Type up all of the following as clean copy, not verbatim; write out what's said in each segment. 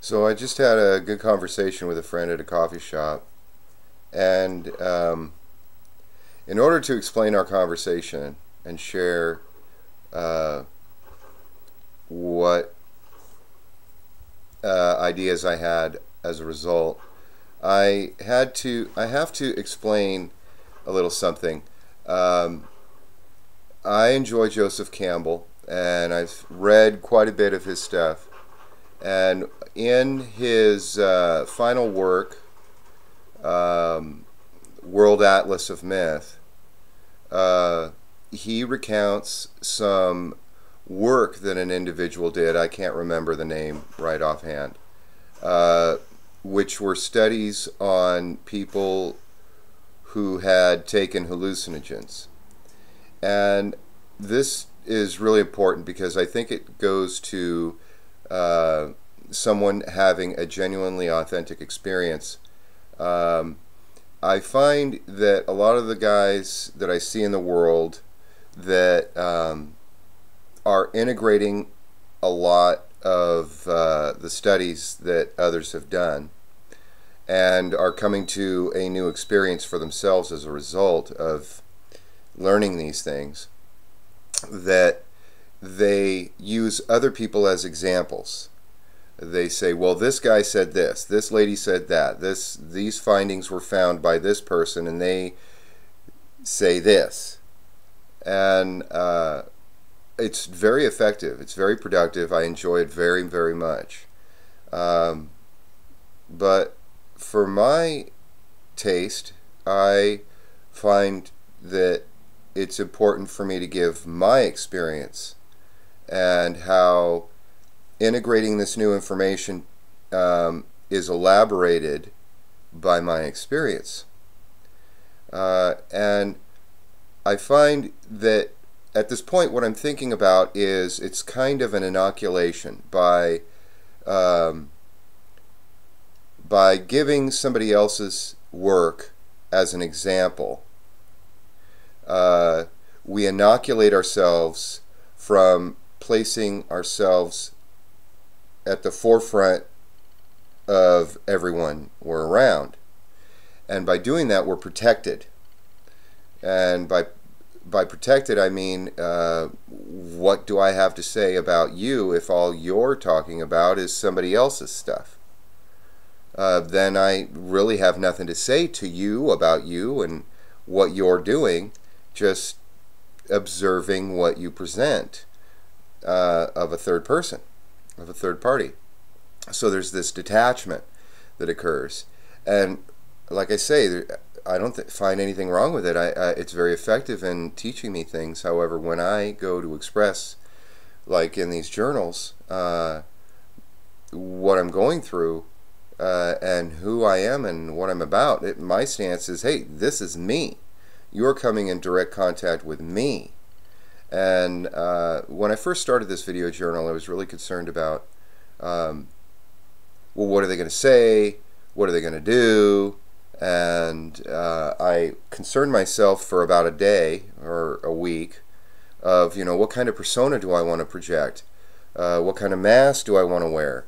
So I just had a good conversation with a friend at a coffee shop, and in order to explain our conversation and share uh, what ideas I had as a result, I have to explain a little something. Um, I enjoy Joseph Campbell, and I've read quite a bit of his stuff. And in his final work, um, World Atlas of Myth, uh, he recounts some work that an individual did. I can't remember the name right offhand, uh, which were studies on people who had taken hallucinogens. And this is really important because I think it goes to uh, someone having a genuinely authentic experience. Um, I find that a lot of the guys that I see in the world that are integrating a lot of the studies that others have done and are coming to a new experience for themselves as a result of learning these things, that they use other people as examples. They say, well, this guy said this lady said that, these findings were found by this person, and they say this. And it's very effective. It's very productive. I enjoy it very, very much. Um, but for my taste, I find that it's important for me to give my experience and how integrating this new information is elaborated by my experience. And I find that at this point what I'm thinking about is it's kind of an inoculation um, by giving somebody else's work as an example. We inoculate ourselves from placing ourselves at the forefront of everyone we're around. And by doing that, we're protected. And by protected, I mean, what do I have to say about you if all you're talking about is somebody else's stuff? Then I really have nothing to say to you about you and what you're doing, just observing what you present of a third person, of a third party. So there's this detachment that occurs. And like I say, I don't find anything wrong with it. It's very effective in teaching me things. However, when I go to express, like in these journals, what I'm going through and who I am and what I'm about, my stance is, hey, this is me. You're coming in direct contact with me. And when I first started this video journal, I was really concerned about, well, what are they going to say? What are they going to do? And I concerned myself for about a day or a week of, what kind of persona do I want to project? What kind of mask do I want to wear?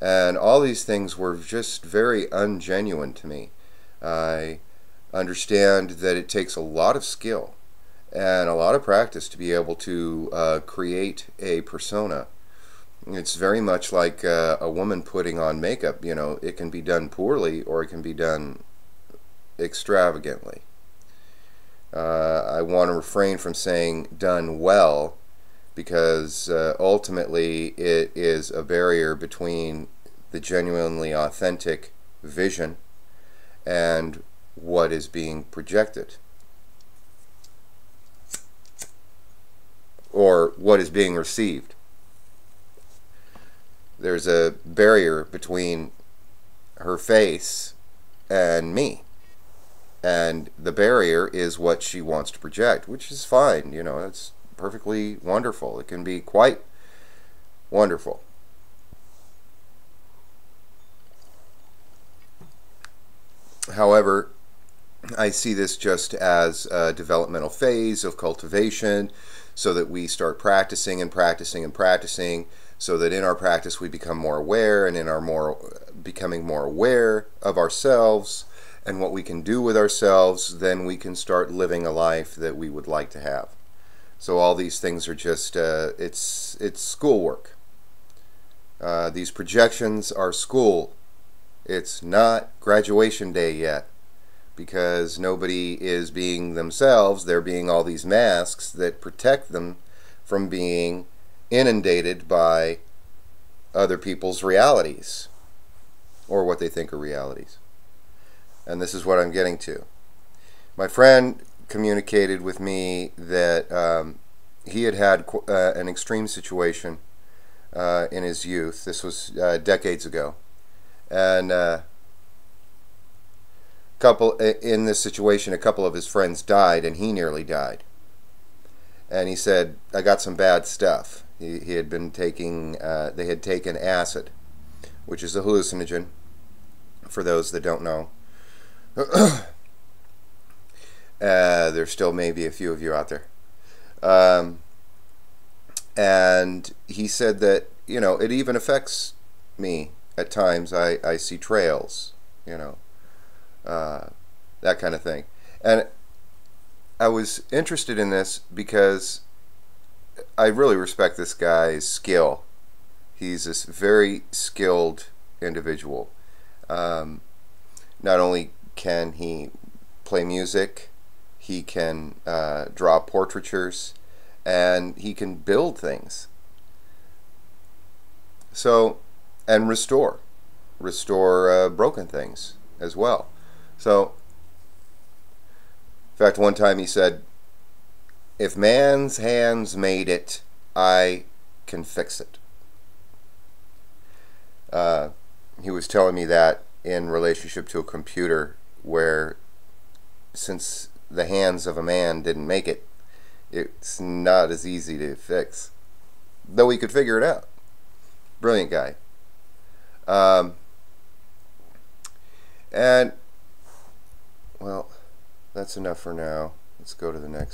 And all these things were just very ungenuine to me. I understand that it takes a lot of skill and a lot of practice to be able to create a persona. It's very much like a woman putting on makeup. It can be done poorly or it can be done extravagantly. I want to refrain from saying done well, because ultimately it is a barrier between the genuinely authentic vision and what is being projected, or what is being received. There's a barrier between her face and me, and the barrier is what she wants to project, which is fine. It's perfectly wonderful. It can be quite wonderful. However, I see this just as a developmental phase of cultivation so that we start practicing and practicing and practicing, so that in our practice we become more aware, and in our becoming more aware of ourselves and what we can do with ourselves, then we can start living a life that we would like to have. So all these things are just, it's schoolwork. These projections are school. It's not graduation day yet, because nobody is being themselves. They're being all these masks that protect them from being inundated by other people's realities, or what they think are realities. And this is what I'm getting to. My friend communicated with me that he had had an extreme situation in his youth. This was decades ago. And in this situation, a couple of his friends died, and he nearly died. And he said, I got some bad stuff. He had been taking, they had taken acid, which is a hallucinogen, for those that don't know. There still may be a few of you out there. And he said that, you know, it even affects me at times. I see trails, you know, that kind of thing. And I was interested in this because I really respect this guy's skill. He's this very skilled individual. Not only can he play music, he can draw portraitures, and he can build things. So, and restore broken things as well. So, in fact, one time he said, if man's hands made it, I can fix it. He was telling me that in relationship to a computer, where since the hands of a man didn't make it, it's not as easy to fix, though he could figure it out. Brilliant guy. And well, that's enough for now. Let's go to the next.